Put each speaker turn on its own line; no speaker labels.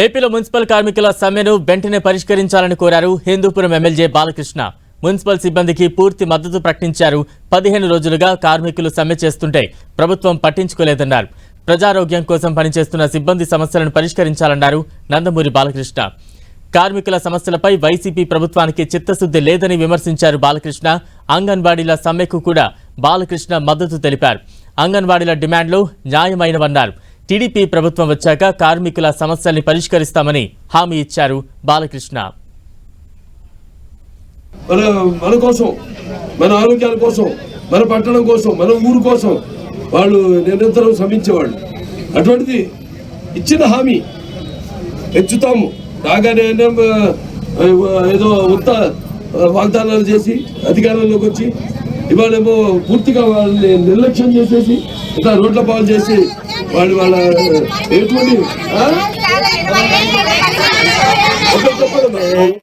ఏపీలో మున్సిపల్ కార్మికుల సమ్మెను వెంటనే పరిష్కరించాలని కోరారు హిందూపురం ఎమ్మెల్యే బాలకృష్ణ. మున్సిపల్ సిబ్బందికి పూర్తి మద్దతు ప్రకటించారు. 15 రోజులుగా కార్మికులు సమ్మె చేస్తుంటే ప్రభుత్వం పట్టించుకోలేదన్నారు. ప్రజారోగ్యం కోసం పనిచేస్తున్న సిబ్బంది సమస్యలను పరిష్కరించాలన్నారు నందమూరి బాలకృష్ణ. కార్మికుల సమస్యలపై వైసీపీ ప్రభుత్వానికి చిత్తశుద్ధి లేదని విమర్శించారు బాలకృష్ణ. అంగన్వాడీల సమ్మెకు కూడా బాలకృష్ణ మద్దతు తెలిపారు. అంగన్వాడీల డిమాండ్లు న్యాయమైనవన్నారు. టీడీపీ ప్రభుత్వం వచ్చాక కార్మికుల సమస్యల్ని పరిష్కరిస్తామని హామీ ఇచ్చారు బాలకృష్ణ.
మన కోసం, మన ఆరోగ్యాల కోసం, మన పట్టణం కోసం, మన ఊరు కోసం వాళ్ళు నిరంతరం శ్రమించేవాళ్ళు. అటువంటిది ఇచ్చిన హామీ పెంచుతాము రాగానే ఏదో ఉత్త వాగ్దానాలు చేసి అధికారంలోకి వచ్చి ఇవాళేమో పూర్తిగా వాళ్ళని నిర్లక్ష్యం చేసేసి ఇట్లా రోడ్ల పాలు చేసి వాళ్ళ ఎటువంటి చెప్పండి